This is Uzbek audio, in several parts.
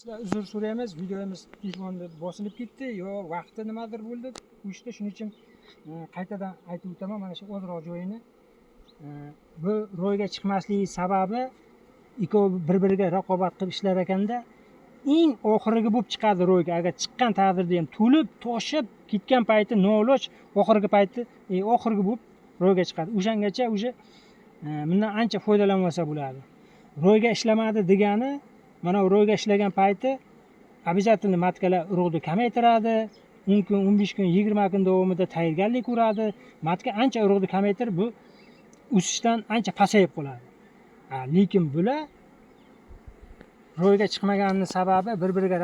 Uzr so'raymiz, videomiz telefonda bosilib ketdi, yo vaqti nimadir bo'ldi. O'shda shuning uchun qaytadan aytib o'taman, mana shu ozroq joyini. Bu ro'yga chiqmasligi sababi ikkovi bir-biriga raqobat qilib ishlar ekanda, eng oxirgi bo'lib chiqadi ro'yga. Agar chiqqan taqdirda ham to'lib, toshib ketgan payti noiloj oxirgi payti oxirgi bo'lib ro'yga chiqadi. O'shangacha o'sha bundan ancha foydalanmasa bo'ladi. Ro'yga ishlamadi degani mana ro'yga ishlagan payti обязательно matkalar urug'ni kamaytiradi. 10 kun, 15 kun, 20 kun davomida tayyorgarlik ko'radi. Matka ancha urug'ni kamaytirib, bu o'sishdan ancha pasayib qoladi. Lekin bular ro'yga chiqmaganining sababi bir-biriga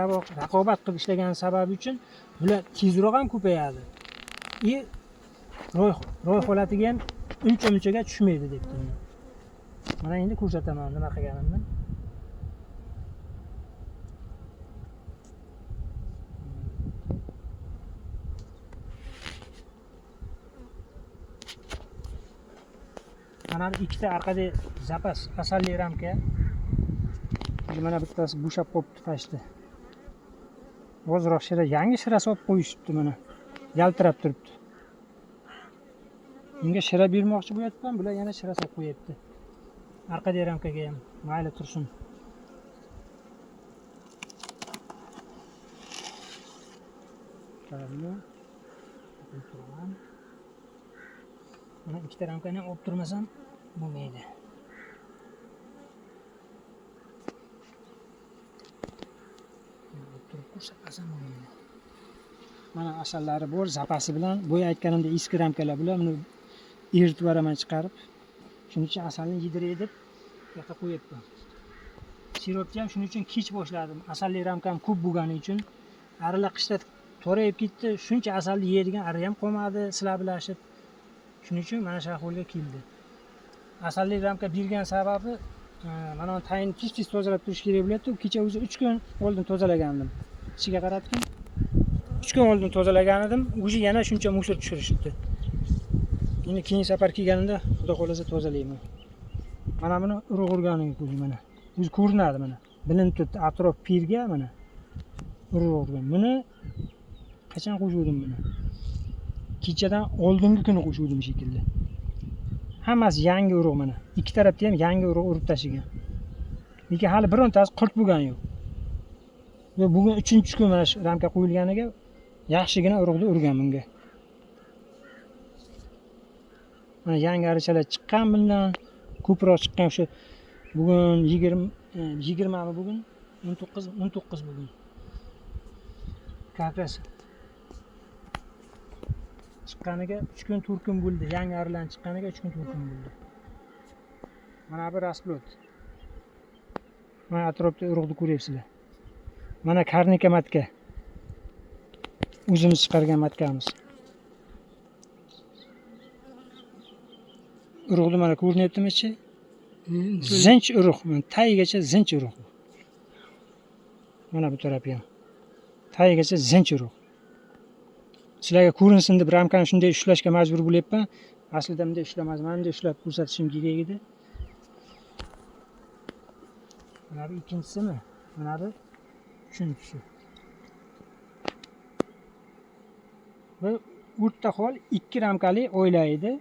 raqobat qilib ishlagan sababi uchun bular tezroq ham ko'payadi. Ro'y holatiga ham uncha-munchaga tushmaydi deb turibman. Mana endi ko'rsataman nima qilganimni. Mana ikkita orqada zapas asalli ramka. Mana bittasi bo'shab qolibdi pastda. Ozroq shira, yangi shira solib qo'yishibdi mana. Yaltirab turibdi. Bunga shira bermoqchi bo'lyapman, bular yana shira solib qo'yapti. Orqada ramkaga ham mayli tursin. Mana ikkita ramkani olib turmasam bo'lmaydi. Mana asallari bor, zapasi bilan, bo'yi aytganimda eski ramkalar bular, buni eritib beraman chiqarib. Shuning uchun asalni yedirib deb yoqqa qo'yibman. Siropni ham shuning uchun kech boshladim. Asalli ramkam ko'p bo'lgani uchun arila qishda torayib ketdi. Shuncha asalni yeydigan ari ham qolmadi, silablashib. Shuning uchun mana shu ahvolga keldi. Asalli ramka bergan sababi mana tayinni tez-tez tozalab turish kerak bo'lyapti. Kecha o'zi 3 kun oldin tozalagandim. Ichiga qaratdim. 3 kun oldin tozalagan edim. O'zi yana shuncha musor tushirishibdi. Endi keyingi safar kelganimda xudo xolasa tozalayman. Mana buni urug' urganiga ko'ring mana. O'zi ko'rinadi mana. Bilinib turibdi atrof pirga mana. Urug' urgan. Buni qachon qo'shuvdim buni? Kechadan oldingi kuni qo'shuvdim shekilli. Hammasi yangi urug' mana. Ikki tarafda ham yangi urug' urib tashigan. Lekin hali birontasi qurt bo'lgani yo'q. Va bugun 3-kun mana shu ramka qo'yilganiga yaxshigina urug'ni urgan bunga. Mana yangi arichalar chiqqan bundan, ko'proq chiqqan shu bugun 20 mi bugun? 19 bugun. Kakras chiqqaniga 3 kun, 4 kun bo'ldi. Yangi arilar chiqqaniga 3 kun, 4 kun bo'ldi. Mana bu rasplot. Mana atrofda urug'ni ko'ryapsizlar. Mana karnika matka. O'zimiz chiqargan matkamiz. Urug'ni mana ko'rinyaptimi-chi? Zinch urug', mana tagigacha zinch urug'. Mana bu taraf ham. Tagigacha zinch urug'. Sizlarga ko'rinsin deb ramkani shunday ushlashga majbur bo'lyapman. Aslida bunday ushlamasman, mana bunday ushlab ko'rsatishim kerak edi. Mana bu ikkinchisimi? Mana bu uchinchisi. Bu o'rta hol 2 ramkali oila edi.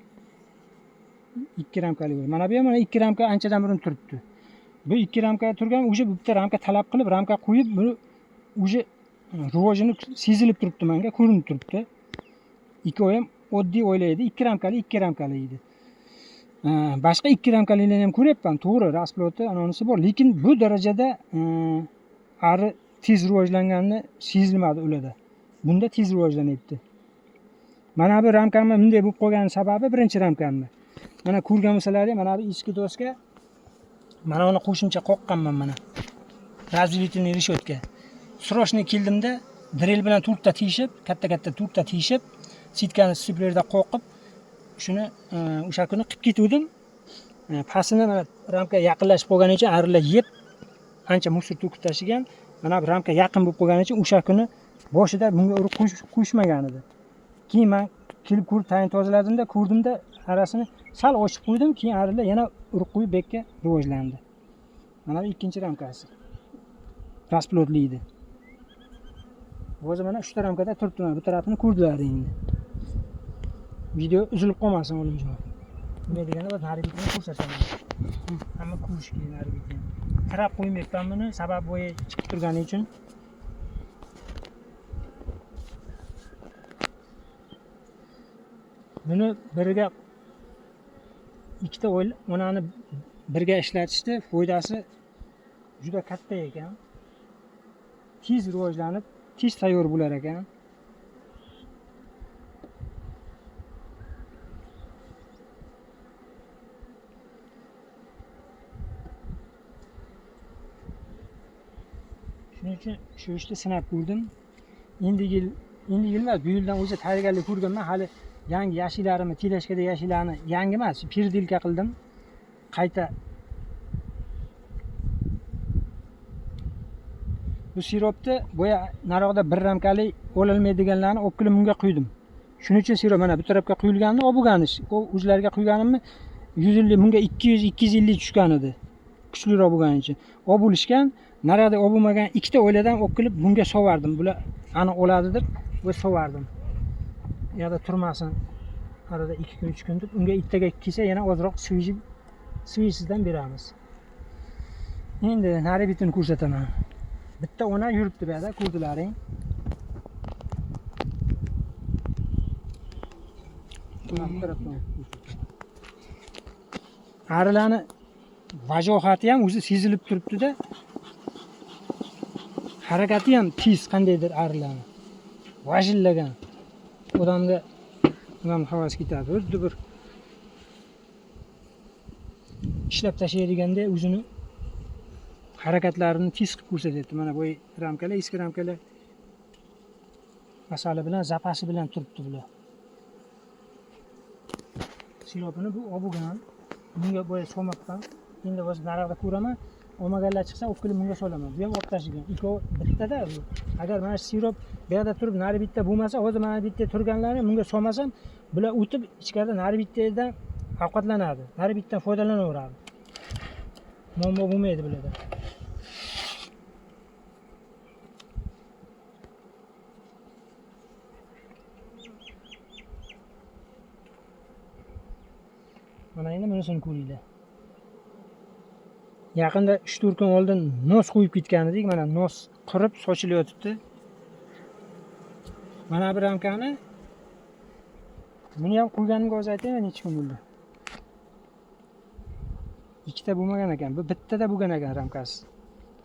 2 ramkali bo'ldi. Mana bu ham mana 2 ramka anchadan burun turibdi. Bu 2 ramka turgan, o'sha bitta ramka talab qilib, ramka qo'yib, buni o'sha rivojini sezilib turibdi menga, ko'rinib turibdi. Ikkovi ham oddiy oila edi, 2 ramkali edi. Boshqa 2 ramkalilarni ham ko'ryapman, to'g'ri, rasploti anonisi bor, lekin bu darajada ari tez rivojlanganini sezilmadi ularda. Bunda tez rivojlanyapti. Mana bu ramkamni bunday bo'lib qolgan sababi birinchi ramkamni. Mana ko'rgan bo'lsalaring, mana bu eski doska. Mana uni qo'shimcha qoqqanman mana. Razdelительный решетка. Srochniy keldimda drill bilan to'rtta teshib, katta-katta to'rtta teshib, sitkani steplerda qoqib, shuni o'sha kuni qilib ketdim. Pastini mana ramka yaqinlashib qolgani uchun arilar yeb ancha musor to'kib tashigan. Mana bu ramka yaqin bo'lib qolgani uchun o'sha kuni boshida bunga urug' qo'shmagan edi. Keyin men kelib ko'rib tayin tozaladimda, ko'rdimda arasini sal ochib qo'ydim, keyin arilar yana urug' qo'yib bekka rivojlandi. Mana bu ikkinchi ramkasi. rasplotli edi. O'zi mana 3 ramkada turibdi. Mana bu tarafini ko'rdilar endi. Video uzilib qolmasin olimjon. Nima deganda biz nari bitini ko'rsataman. Hamma ko'rish kerak nari bitini. Tirab qo'ymayapman buni, sabab bo'yi chiqib turgani uchun. Buni biriga ikkita onani birga ishlatishdi, foydasi juda katta ekan. Tez rivojlanib, tez tayyor bo'lar ekan. Shuning uchun shu ishni sinab ko'rdim. Endi yil emas, bu yildan o'zi tayyorgarlik ko'rganman. Hali yangi yashiklarimni, telashkada yashiklarni yangi emas, pirdilka qildim. Qayta bu siropni boya naroqda 1 ramkali ololmaydiganlarni olib kelib bunga quydim. Shuning uchun sirop mana bu tarafga quyilganini olib bo'lganish. O o'zlariga quyganimni 150 bunga 200-250 tushgan edi. Kuchliroq bo'lgani uchun. Olib bo'lishgan, narada olib bo'lmagan ikkita o'yladan olib kelib bunga sovardim. Bular ani oladi deb va sovardim. Yo'da turmasin. Arada 2 kun 3 kun deb unga ittaga kelsa yana ozroq suvisidan beramiz. Endi nari bitini ko'rsataman. Bitta ona yuribdi bu yerda, ko'rdilaring. Arilarni vajohati ham o'zi sezilib turibdi-da. Harakati ham tez qandaydir arilarni. Vajillagan. Odamga ham havas ketadi. Xuddi bir ishlab tashlaydiganda o'zini harakatlarini tez qilib ko'rsatyapti. Mana bu ramkalar, eski ramkalar masala bilan, zapasi bilan turibdi bular. Siropini bu olgan. Bunga bo'ya solmoqdan. Endi o'zi narada ko'raman. Olmaganlar chiqsa, olib kelib bunga solaman. Bu ham olib tashlagan. Ikkovi bittada bu. Agar mana sirop bu yerda turib, nari bitta bo'lmasa, hozir mana bitta turganlarni bunga solmasam, bular o'tib ichkarida nari bittadan ovqatlanadi. Nari bittadan foydalanaveradi. Muammo bo'lmaydi bularda. Mana endi bunisini ko'ringlar. Yaqinda 3-4 kun oldin nos qo'yib ketgan edik. Mana nos qurib sochilayotibdi. Mana bir ramkani buni ham qo'yganimga o'zi aytayman, necha kun bo'ldi. Ikkita bo'lmagan ekan. Bu bittada bo'lgan ekan ramkasi.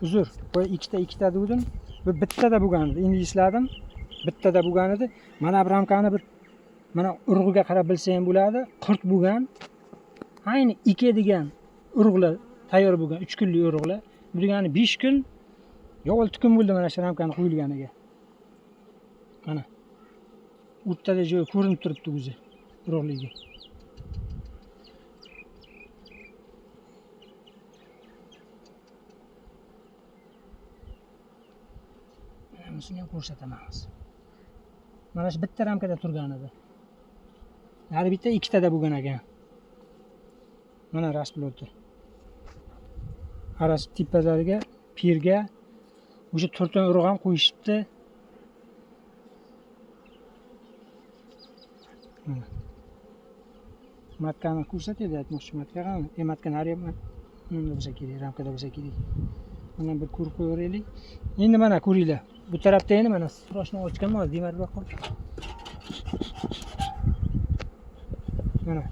Uzr, bu ikkita dedim. Bu bittada bo'lgan edi. Endi esladim. Bittada bo'lgan edi. Mana bir ramkani bir mana urug'iga qarab bilsa ham bo'ladi. Qurt bo'lgan. Ayni ekadigan urug'lar tayyor bo'lgan 3 kunlik urug'lar. Bu degani 5 kun yo 6 kun bo'ldi mana shu ramkani qo'yilganiga. Mana o'rtada joy ko'rinib turibdi o'zi urug'ligi. Bunisini ham ko'rsataman. Mana shu bitta ramkada turgan edi. Har bitta ikkitada bo'lgan ekan. Mana rasploti. Arasi tepalariga, pirga o'sha 4 ta urug' ham qo'yishibdi. Mana. Matkani ko'rsatadi, aytmoqchi matkaga. Matka nari bunda bo'lsa kerak, ramkada bo'lsa kerak. Mana bir ko'rib qo'yaylik. Endi mana ko'ringlar. Bu tarafda endi mana stroshni ochganman, demar boqqa. Mana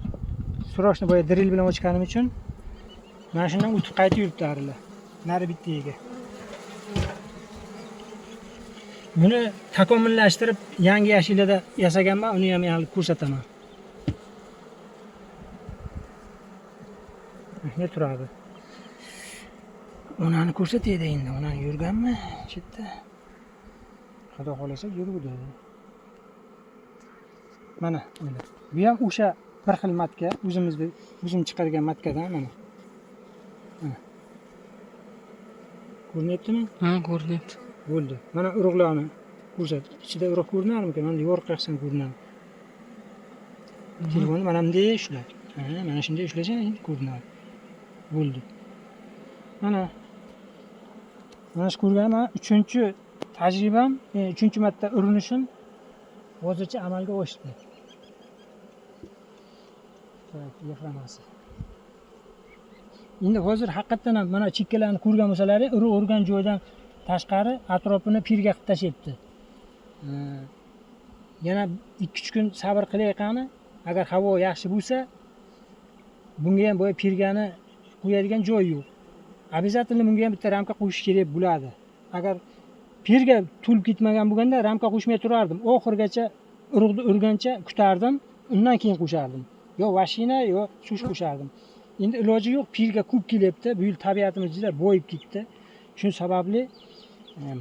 stroshni boya drill bilan ochganim uchun mana shundan o'tib qaytib yuribdi arilar. Nari bittaga. Buni takomillashtirib yangi yashilada yasaganman, uni ham olib ko'rsataman. Ne turadi? Onani ko'rsataydi endi. Onani yurganmi? Chetda. Xudo xolasa yuribdi. Mana buni. Bu ham o'sha bir xil matka, o'zim chiqargan matkadan mana. Ko'rinyaptimi? Ha, ko'rinyapti. Bo'ldi. Mana urug'larni ko'rsat. Ichida urug' ko'rinarmi? Mana yorug' qilsam ko'rinadi. Telefonni mana bunday ushla. Mana shunday ushlasang ko'rinadi. Bo'ldi. Mana Mana shu ko'rganman 3-chi tajribam, 3-chi marta urinishim hozircha amalga oshdi. Diaframasi. Endi hozir haqiqatan ham mana chekkalarni ko'rgan bo'lsalaring, urgan joydan tashqari atrofini pirga qilib tashyapti. Yana 2-3 kun sabr qilayqani, agar havo yaxshi bo'lsa, bunga ham boya pirgani qo'yadigan joy yo'q. Обязательно bunga ham bitta ramka qo'yish kerak bo'ladi. Agar pirga to'lib ketmagan bo'lganda ramka qo'shmay turardim. Oxirgacha urug'ni urgancha kutardim, undan keyin qo'shardim. Yo mashina, yo sush qo'shardim. Endi iloji yo'q, pirga ko'p kelyapti. Bu yil tabiatimiz juda boyib ketdi. Shu sababli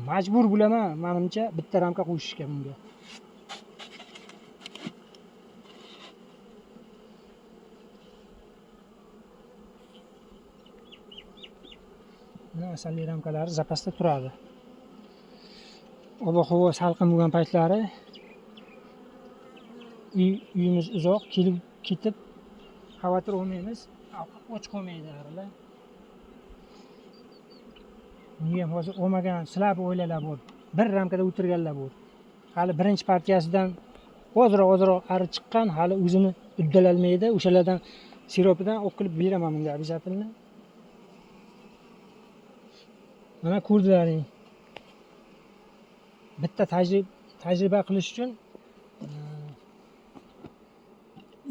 majbur bo'laman, menimcha bitta ramka qo'shishga bunga. Mana asalli ramkalari zapasda turadi. Ob-havo salqin bo'lgan paytlari uyimiz uzoq, kelib ketib xavotir olmaymiz. Och qolmaydi arilar. Bunga ham hozir olmagan silab o'ylalar bor. Bir ramkada o'tirganlar bor. Hali birinchi partiyasidan ozroq ari chiqqan, hali o'zini uddalolmaydi. O'shalardan siropidan o'qilib beraman bunga обязательно. Mana ko'rdilaring. Bitta tajriba qilish uchun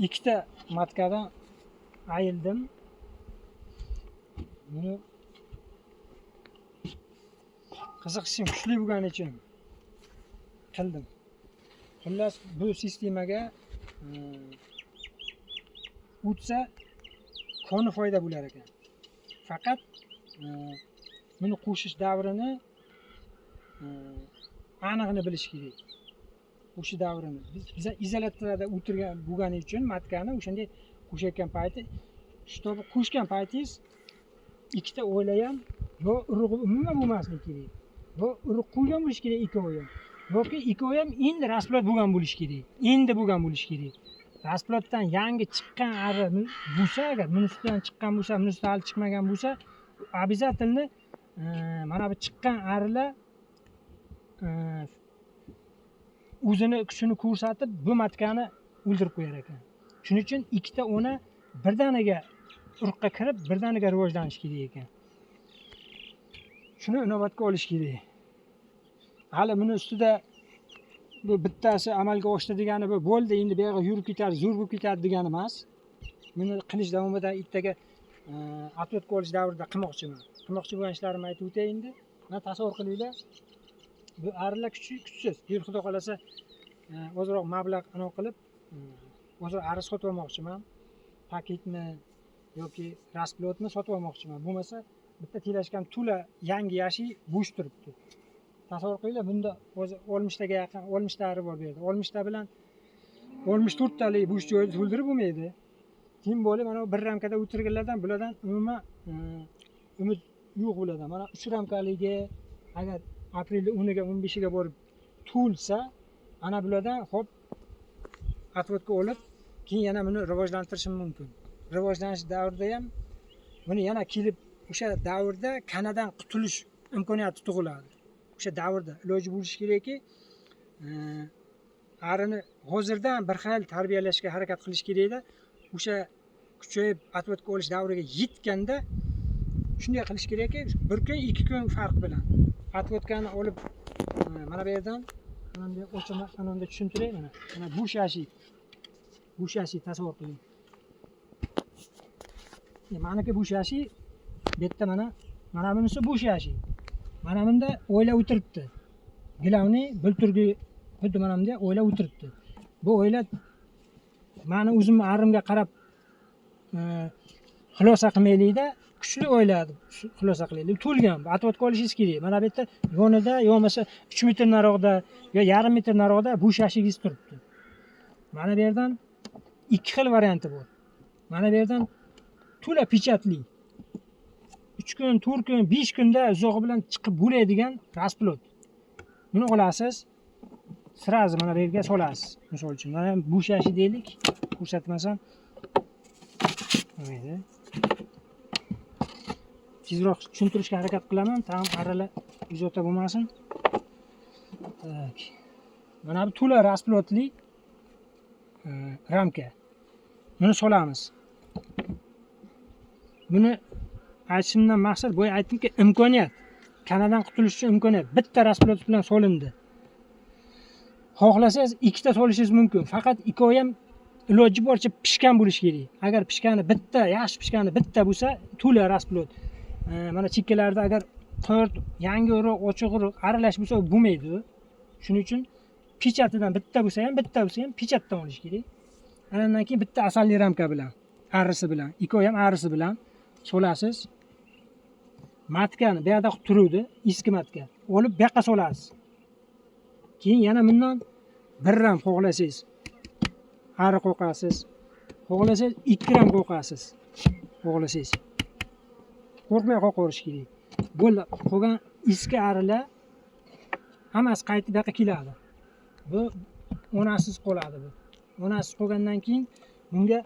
ikkita matkadan ayildim. Buni qiziqishim kuchli bo'lgani uchun qildim. Xullas bu sistemaga o'tsa koni foyda bo'lar ekan. Faqat buni qo'shish davrini aniqini bilish kerak. O'sha davrini biz izolyatorda o'tirgan bo'lgani uchun matkani o'shanday qo'shayotgan payti, shtobi qo'shgan paytingiz ikkita o'yla ham yo urug'i umuman bo'lmasligi kerak. Yo urug' qo'ygan bo'lish kerak ikkovi ham. Yoki ikkovi ham endi rasplot bo'lgan bo'lish kerak. Endi bo'lgan bo'lish kerak. Rasplotdan yangi chiqqan ari bo'lsa, agar bunisidan chiqqan bo'lsa, bunisidan hali chiqmagan bo'lsa, обязательно mana bu chiqqan arilar o'zini kuchini ko'rsatib bu matkani o'ldirib qo'yar ekan. Shuning uchun ikkita ona birdaniga urug'ga kirib, birdaniga rivojlanish kerak ekan. Shuni inobatga olish kerak. Hali buni ustida bu bittasi amalga oshdi degani bu bo'ldi, endi bu yerga yurib ketadi, zo'r bo'lib ketadi degani emas. Buni qilish davomida ertaga atletga olish davrida qilmoqchiman. Qilmoqchi bo'lgan ishlarimni aytib o'tay endi. Mana tasavvur qilinglar. Bu arilar kuchsiz. Yer xudo xolasa ozroq mablag' aniq qilib, ozroq ari sotib olmoqchiman. Paketmi yoki rasplotni sotib olmoqchiman. Bo'lmasa bitta telashkam to'la yangi yashi bo'sh turibdi. Tasavvur qilinglar, bunda o'zi 60 taga yaqin 60 ta ari bor bu yerda. 60 ta bilan 64 talik bo'sh joyni to'ldirib bo'lmaydi. Tim bo'lib mana bir ramkada o'tirganlardan bulardan umuman umid yo'q bo'ladi. Mana 3 ramkaligi agar aprel 10-ga 15-ga borib to'lsa, ana bulardan hop atvodga olib, keyin yana buni rivojlantirishim mumkin. Rivojlanish davrida ham buni yana kelib o'sha davrda kanadan qutulish imkoniyati tug'iladi. O'sha davrda iloji bo'lishi kerakki, arini hozirdan bir xil tarbiyalashga harakat qilish kerakda, o'sha kuchayib atvodga olish davriga yetganda shunday qilish kerakki, bir kun, 2 kun farq bilan atvodkani olib mana bu yerdan bunday o'chama anonda tushuntiray mana. Mana bo'sh yashi. Bo'sh yashi tasavvur qiling. Meniki bo'sh yashi, bu yerda mana bunisi bo'sh yashi. Mana bunda o'yla o'tiribdi. Gilavni bulturgi xuddi mana bunday o'yla o'tiribdi. Bu o'yla meni o'zimni arimga qarab xulosa qilmaylikda, kuchli o'yladi, xulosa qilaylik. To'lgan, atvodga olishingiz kerak. Mana bu yerda yonida, yo bo'lmasa 3 metr nariroqda, yo yarim metr nariroqda bo'sh yashingiz turibdi. Mana bu yerdan 2 xil varianti bor. Mana bu yerdan to'la pechatli. 3 kun, 4 kun, 5 kunda uzog'i bilan chiqib bo'ladigan rasplot. Buni olasiz, sirazi mana bu yerga solasiz. Misol uchun, mana bo'sh yashi deylik, ko'rsatmasam. Mayli. tezroq tushuntirishga harakat qilaman. Tam aralar ijota bo'lmasin. Tak. Mana bu to'la rasplotli ramka. Buni solamiz. Buni aytishimdan maqsad boya aytdimki, imkoniyat. Kanadan qutulish uchun imkoniyat. Bitta rasplot bilan solindi. Xohlasangiz ikkita solishingiz mumkin. Faqat ikkovi ham iloji boricha pishgan bo'lishi kerak. Agar pishgani bitta, yaxshi pishgani bitta bo'lsa, to'la rasplot. Mana chekkalarda agar qurt, yangi urug', ochiq urug' aralash bo'lsa, bo'lmaydi. Shuning uchun pechatidan bitta bo'lsa ham pechatdan olish kerak. Undan keyin bitta asalli ramka bilan, arisi bilan, ikkovi ham arisi bilan solasiz. Matkani bu yerda turuvdi, eski matka. Olib bu yoqqa solasiz. Keyin yana bundan 1 gram xohlasangiz ari qo'yasiz. Xohlasangiz 2 gram qo'yasiz. Xohlasangiz. Qo'rqmay qo'yirish kerak. Bo'ldi, qolgan eski arilar hammasi qaytib bu yoqqa keladi. Bu onasiz qoladi bu. Onasiz qolgandan keyin bunga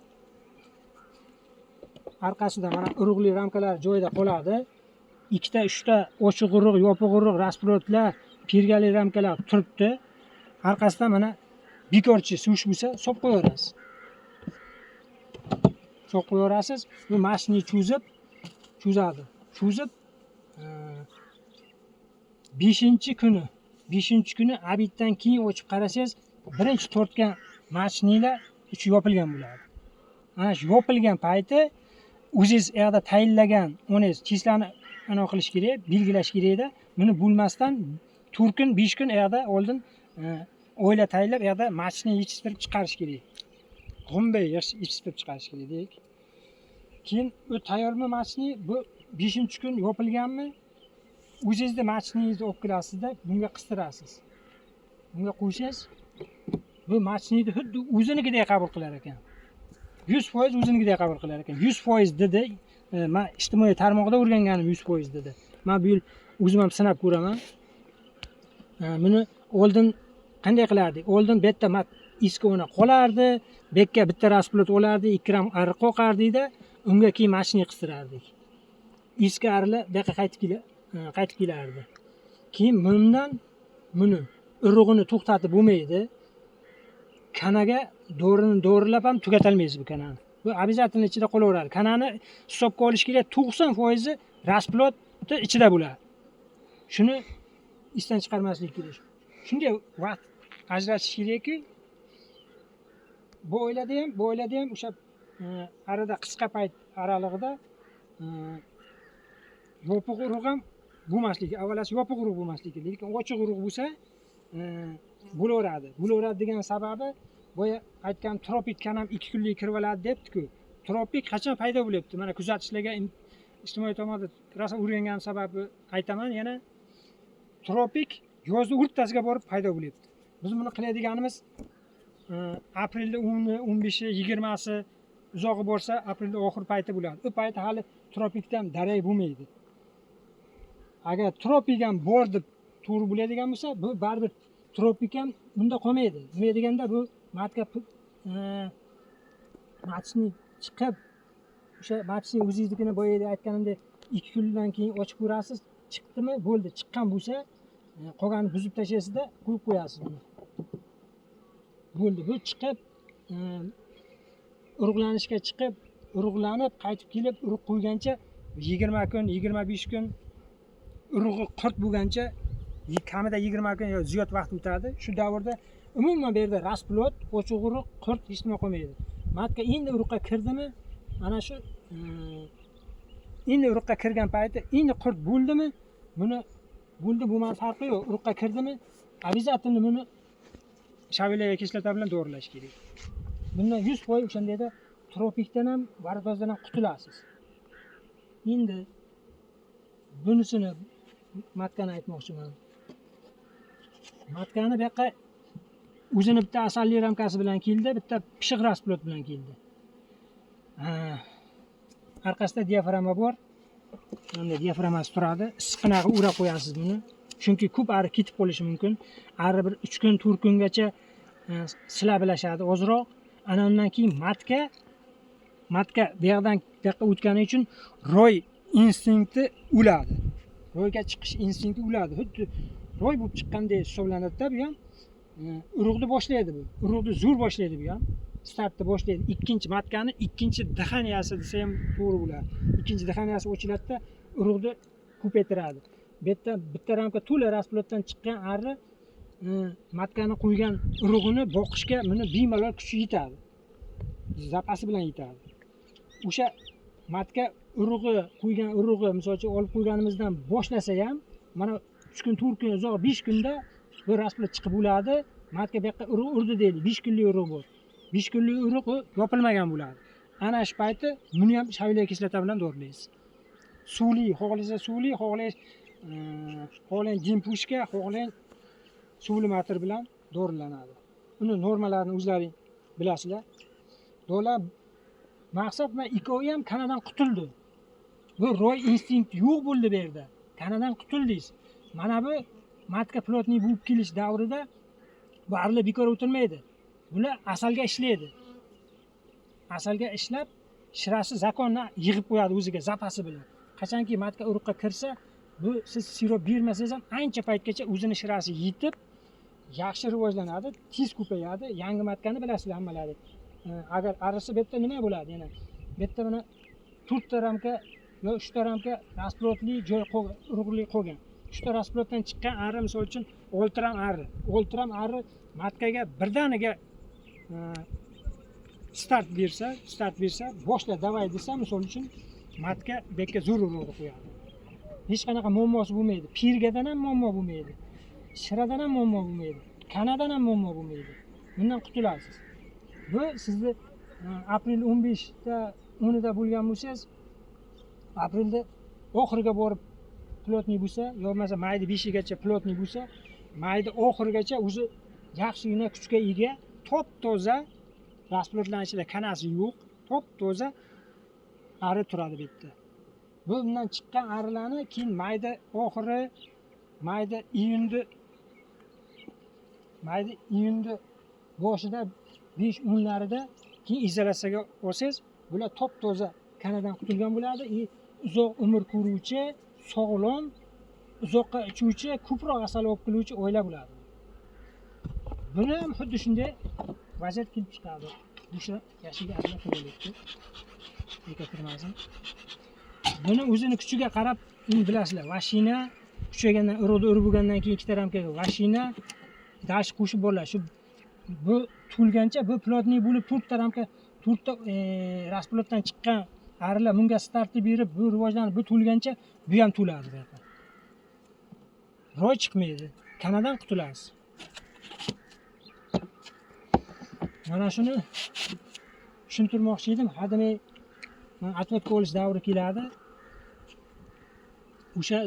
orqasida mana urug'li ramkalar joyida qoladi. 2 ta 3 ta ochiq urug', yopiq urug', rasplotlar, pergali ramkalar turibdi. Orqasidan mana bekorchi suv bo'lsa solib qo'yaverasiz. Solib qo'yaverasiz. Bu mashina cho'zadi. Cho'zib 5-kuni abiddan keyin ochib qarasangiz, birinchi tortgan mashinalar ichi yopilgan bo'ladi. Ana shu yopilgan payti o'zingiz u yerda tayinlagan, o'ningiz chislani anaqa qilish kerak, belgilash kerak-da. Buni bo'lmasdan 4 kun, 5 kun u yerda oldin o'yla tayinlab, u yerda mashina yechishtirib chiqarish kerak. G'umbay yechishtirib chiqarish kerak deylik. Keyin u tayyormi mashina, bu 5-kun yopilganmi? O'zingizda mashinangizni olib kelasizda, bunga qistirasiz. Bunga qo'ysangiz, bu mashinani xuddi o'zinikidek qabul qilar ekan. 100% o'zinikidek qabul qilar ekan. 100% dedi. Men ijtimoiy tarmoqda o'rganganim 100% dedi. Men bu yil o'zim ham sinab ko'raman. Buni oldin qanday qilardik? Oldin bu yerda eski o'rna qolardi, bekka bitta rasplot olardi, 2 gram ariq qo'qardikda, unga keyin mashina qistirardik. Eski arilar bu yoqqa qaytib kelardi. Keyin buni urug'ini to'xtatib bo'lmaydi. Kanaga doorilab ham tugatalmaysiz bu kanani. Bu обязательно ichida qolaveradi. Kanani hisobga olish kerak, 90% rasplotni ichida bo'ladi. Shuni esdan chiqarmaslik kerak. Shunga vaqt ajratish kerakki, bu o'yladi ham o'sha arada qisqa payt oralig'ida yopiq urug' ham bo'lmasligi, avvalasi yopiq urug' bo'lmasligi, lekin ochiq urug' bo'lsa bo'laveradi. Bo'laveradi degan sababi boya aytgan tropik kanam 2 kunlik kirib oladi debdi-ku. Tropik qachon paydo bo'lyapti? Mana kuzatishlarga ijtimoiy tomonda rosa o'rgangan sababi aytaman yana. Tropik yozning o'rtasiga borib paydo bo'lyapti. Biz buni qiladiganimiz aprelda 10, 15, 20si uzog'i borsa, aprelda oxir payti bo'ladi. U payti hali tropikdan darak bo'lmaydi. Agar tropik ham bor deb to'g'ri bo'ladigan bo'lsa, bu baribir tropik ham bunda qolmaydi. Nima deganda bu matka matchni chiqib, o'sha matchni o'zingiznikini boyagi aytganimdek 2 kundan keyin ochib ko'rasiz, chiqdimi? Bo'ldi. Chiqqan bo'lsa, qolganini buzib tashlaysizda, qo'yib qo'yasiz buni. Bo'ldi. Bu chiqib urug'lanishga chiqib, urug'lanib, qaytib kelib, urug' qo'ygancha 20 kun, 25 kun urug'i qurt bo'lgancha kamida 20 kun yoki ziyod vaqt o'tadi. Shu davrda umuman bu yerda rasplot, ochiq urug', qurt hech nima qolmaydi. Matka endi urug'ga kirdimi? Ana shu endi urug'ga kirgan payti endi qurt bo'ldimi? Buni bo'lmadi farqi yo'q. Urug'ga kirdimi? Обязательно buni shavilaga kislota bilan dorilash kerak. Bundan 100% o'shandayda tropikdan ham, varodozdan ham qutulasiz. Endi bunisini matkani aytmoqchiman. Matkani bu yoqqa o'zini bitta asalli ramkasi bilan keldi, bitta pishiq rasplot bilan keldi. Orqasida diafragma bor. Bunday diafragmasi turadi. Issiqqinaga o'rab qo'yasiz buni. Chunki ko'p ari ketib qolishi mumkin. Ari bir 3 kun, 4 kungacha silabilashadi ozroq. Ana undan keyin matka bu yoqdan bu yoqqa o'tgani uchun roy instinkti o'ladi. Ro'yga chiqish instinkti o'ladi. Xuddi ro'y bo'lib chiqqandek hisoblanadi-da bu ham. Urug'ni boshlaydi bu. Urug'ni zo'r boshlaydi bu ham. Startni boshlaydi. Ikkinchi matkani ikkinchi dixaniyasi desa ham to'g'ri bo'ladi. Ikkinchi dixaniyasi ochiladi-da, urug'ni ko'paytiradi. Bu yerda bitta ramka to'la rasplotdan chiqqan arri matkani qo'ygan urug'ini boqishga buni bemalol kuchi yetadi. Zapasi bilan yetadi. O'sha matka urug'i qo'ygan urug'i masalan olib qo'yganimizdan boshlasa ham mana 3 kun, 4 kun, uzoq 5 kunda bu rasplot chiqib bo'ladi. Matka bu yoqqa urug' urdi deydi. 5 kunlik urug' bu. 5 kunlik urug' yopilmagan bo'ladi. Ana shu payti buni ham shavliya kislota bilan dorilaysiz. Suvli, xohlasa suvli, xohlang jimpushka, xohlang suvli matr bilan dorilanadi. Uni normalarini o'zlaring bilasizlar. Dolar maqsad men ikkovi ham kanadan qutuldi. Bu ro'y instinkt yo'q bo'ldi bu yerda. Kanadan qutuldingiz. Mana bu matka plotniy bo'lib kelish davrida bu arlar bekor o'tirmaydi. Bular asalga ishlaydi. Asalga ishlab shirasi zakonni yig'ib qo'yadi o'ziga zapasi bilan. Qachonki matka urug'ga kirsa, bu siz sirop bermasangiz ham ancha paytgacha o'zini shirasi yetib, yaxshi rivojlanadi, tez ko'payadi. Yangi matkani bilasizlar hammalari. Agar arisi bu yerda nima bo'ladi? Yana bu yerda mana 4 ta ramka yo 3 ta ramka rasplotli joy urug'li qo'ygan. 3 ta rasplotdan chiqqan ari misol uchun 6 ram ari. 6 ram ari matkaga birdaniga start bersa, boshla davay desa misol uchun matka bekka zo'r urug'ni qo'yadi. Hech qanaqa muammosi bo'lmaydi. Pirgadan ham muammo bo'lmaydi. Shiradan ham muammo bo'lmaydi. Kanadan ham muammo bo'lmaydi. Bundan qutulasiz. Bu sizni aprel 15da 10da bo'lgan bo'lsangiz, aprelda oxiriga borib plotniy bo'lsa, yo bo'lmasa mayda 5gacha plotniy bo'lsa, mayda oxirigacha o'zi yaxshigina kuchga ega, top-toza rasplotlanishida kanasi yo'q, top-toza ari turadi bu yerda. Bu bundan chiqqan arilarni keyin mayda oxiri, mayda iyunda boshida 5-10larida keyin izolyatsiyaga olsangiz, bular top-toza kanadan qutulgan bo'ladi. Uzoq umr ko'ruvchi, sog'lom, uzoqqa uchuvchi, ko'proq asal olib keluvchi oila bo'ladi. Buni ham xuddi shunday vaziyat kelib chiqadi. O'sha yashiga aralab qo'yiladi. Bekattirmasin. Buni o'zini kuchiga qarab, bilasizlar, mashina kuchaygandan, urug'ni urib bo'lgandan keyin ikkita ramkaga mashina dash qo'shib bo'ladi. Shu bu to'lgancha, bu plotniy bo'lib 4 ta ramka, 4 ta rasplotdan chiqqan arilar bunga startni berib, bu rivojlanib, bu to'lgancha bu ham to'ladi bu yerda. Ro'y chiqmaydi. Kanadan qutulasiz. Mana shuni tushuntirmoqchi edim. Hademay atvatga olish davri keladi. O'sha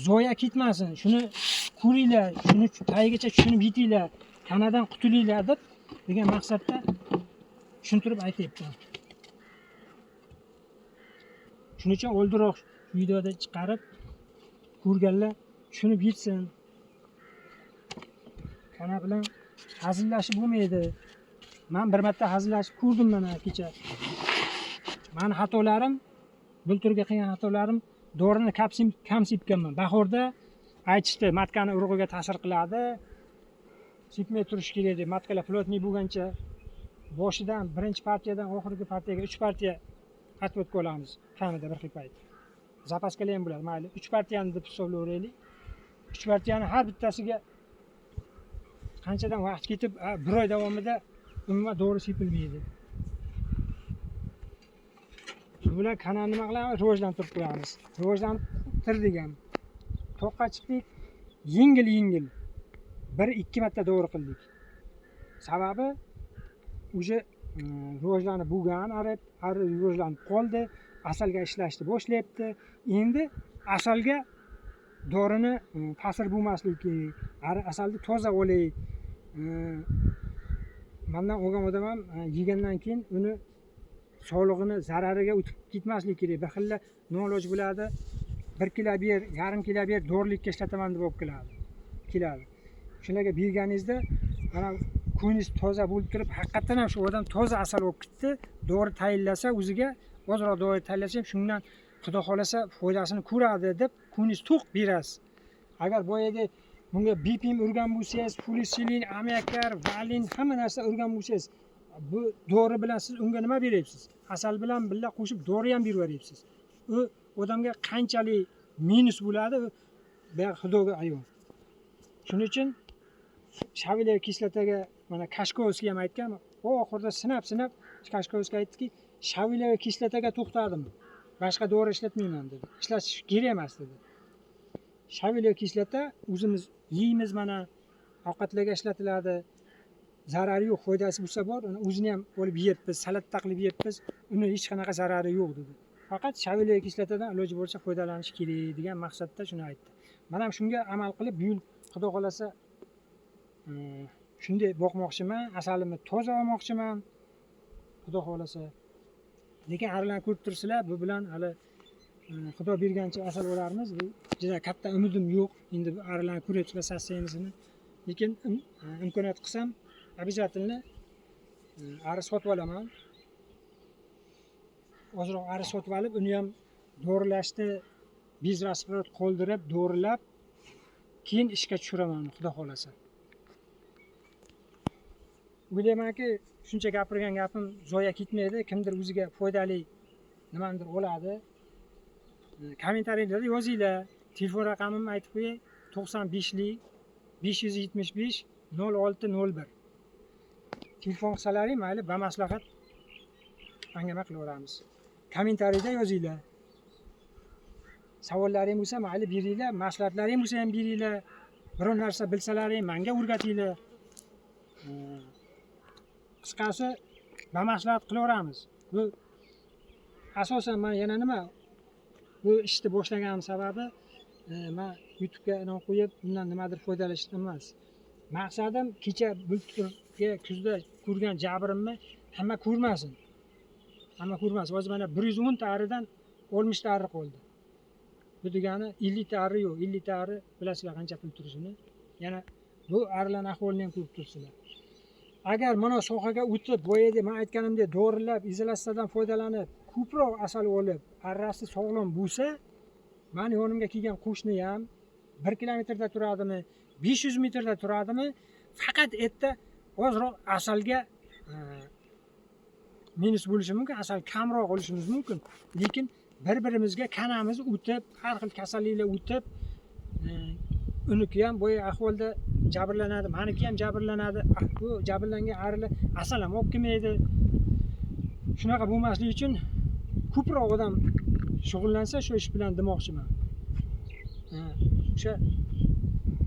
zoya ketmasin. Shuni ko'ringlar, shuni tagigacha tushunib yetinglar, kanadan qutulinglar deb degan maqsadda tushuntirib aytayapman. Shuning uchun oldinroq videoda chiqarib ko'rganlar tushunib yetsin. Kana bilan hazillashib bo'lmaydi. Men bir marta hazillashib ko'rdim mana kecha. Meni xatolarim, bulturga qilgan xatolarim, dorini kam sepganman. Bahorda aytishdi, matkani urug'iga ta'sir qiladi. Sepmay turish kerak deb, matkalar plotniy bo'lgancha boshidan birinchi partiyadan oxirgi partiyaga 3 partiya atvatga olamiz. Kamida bir xil payt. Zapaskalar ham bo'ladi, mayli. 3 partiyani deb hisoblayveraylik. 3 partiyani har bittasiga qanchadan vaqt ketib, 1 oy davomida umuman dori sepilmaydi. Bular kanalni nima qilamiz? Rivojlantirib qo'yamiz. Rivojlantirdik ham. Toqqa chiqdik, yengil 1-2 marta dori qildik. Sababi o'sha rivojlanib bo'lgan, ari rivojlanib qoldi, asalga ishlashni boshlayapti. Endi asalga dorini ta'sir bo'lmasligi, asalni toza olay. Mendan olgan odam ham yegandan keyin uni sog'lig'ini zarariga o'tib ketmasligi kerak. Bir xilla noiloj bo'ladi. 1 kilo ber, yarim kilo ber, dorilikka ishlataman deb olib keladi. Shularga berganingizda mana ko'nglingiz toza bo'lib turib, haqiqatan ham shu odam toza asal olib ketdi, dori tayinlasa o'ziga, ozroq dori tayinlasa ham shundan Xudo xolasa foydasini ko'radi deb ko'nglingiz to'q berasiz. Agar boyagi bunga bipim urgan bo'lsangiz, fulisilin, amiakar, valin hamma narsa urgan bo'lsangiz, bu dori bilan siz unga nima beryapsiz? Asal bilan birga qo'shib dori ham beryapsiz. U odamga qanchalik minus bo'ladi, bu xudoga ayon. Shuning uchun Shavilev kislotaga mana Kashkovskiy ham aytgan, oxirida sinab Kashkovskiy aytdiki, Shavilev kislotaga to'xtadim. Boshqa dori ishlatmayman dedi. Ishlatish kerak emas dedi. Shavilev kislota o'zimiz yeymiz, mana ovqatlarga ishlatiladi. Zarari yo'q, foydasi bo'lsa bor, uni o'zini ham olib yeyapmiz, salatda qilib yeyapmiz. Uni hech qanaqa zarari yo'q dedi. Faqat Shavilev kislotadan iloji bo'lsa foydalanish kerak degan maqsadda shuni aytdi. Men ham shunga amal qilib, bu yil Xudo xolasa shunday boqmoqchiman, asalimni toza olmoqchiman. Xudo xolasa. Lekin arilarni ko'rib turibsizlar, bu bilan hali Xudo bergancha asal olarmiz. Bu juda katta umidim yo'q. Endi bu arilarni ko'ryapsizlar sassaynisini. Lekin imkoniyat qilsam, обязательно ari sotib olaman. Ozroq ari sotib olib, uni ham dorilashni biz rasmiy qoldirib, dorilab, keyin ishga tushiraman, Xudo xolasa. O'ylaymanki, shuncha gapirgan gapim zoya ketmaydi. Kimdir o'ziga foydali nimadir oladi. Kommentariylarda yozinglar. Telefon raqamimni aytib qo'yay. 95lik 575 0601. Telefon qilsalaring mayli, bamaslahat angama qilaveramiz. Kommentariyda yozinglar. Savollaring bo'lsa mayli beringlar, maslahatlaring bo'lsa ham beringlar. Biror narsa bilsalaring menga o'rgatinglar. Qisqasi bamaslahat qilaveramiz. Bu asosan men yana nima bu ishni boshlaganim sababi men YouTube'ga e'lon qo'yib, bundan nimadir foydalanish emas. Maqsadim kecha bulturga kuzda ko'rgan jabrimni hamma ko'rmasin. Hamma ko'rmasin. Hozir mana 110 ta aridan 60 ta ari qoldi. Bu degani 50 ta ari yo'q. 50 ta ari bilasizlar qancha pul turishini. Yana bu arilarning ahvolini ham ko'rib turibsizlar. Agar mana sohaga o'tib, boyagi men aytganimdek dorilar, izolyatsiyadan foydalanib, ko'proq asal olib, arrasi sog'lom bo'lsa, meni yonimga kelgan qo'shni ham 1 kilometrda turadimi, 500 metrda turadimi, faqat erta ozroq asalga minus bo'lishi mumkin, asal kamroq olishimiz mumkin. Lekin bir-birimizga kanamiz o'tib, har xil kasalliklar o'tib, uniki ham boya ahvolda jabrlanadi, meniki ham jabrlanadi. Bu jabrlangan arilar asal ham olib kelmaydi. Shunaqa bo'lmasligi uchun ko'proq odam shug'ullansa shu ish bilan demoqchiman. O'sha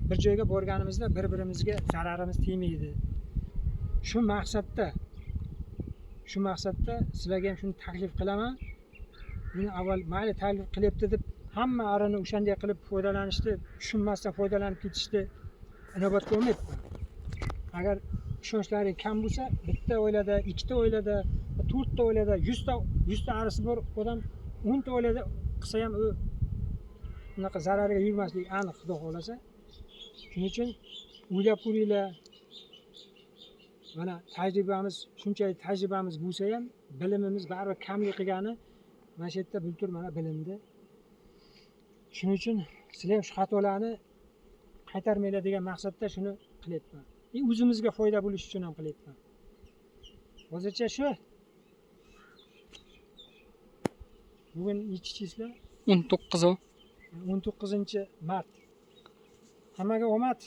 bir joyga borganimizda bir-birimizga zararimiz tegmaydi. Shu maqsadda sizlarga ham shuni taklif qilaman. Buni avval mayli taklif qilyapti deb hamma arini o'shanday qilib foydalanishni, tushunmasdan foydalanib ketishni inobatga olmayapman. Agar ishonchlaring kam bo'lsa, bitta oilada, ikkita oilada, 4 ta oilada, 100 ta arisi bor odam 10 ta oilada qilsa ham u unaqa zarariga yurmasligi aniq, Xudo xolasa. Shuning uchun o'ylab ko'ringlar. Mana tajribamiz, shunchalik tajribamiz bo'lsa ham, bilimimiz baribir kamlik qilgani mana shu yerda bultur mana bilindi. Shuning uchun sizlar ham shu xatolarni qaytarmanglar degan maqsadda shuni qilyapman. O'zimizga foyda bo'lish uchun ham qilyapman. Hozircha shu. Bugun nechi chisla? 19 19-mart. Hammaga omad.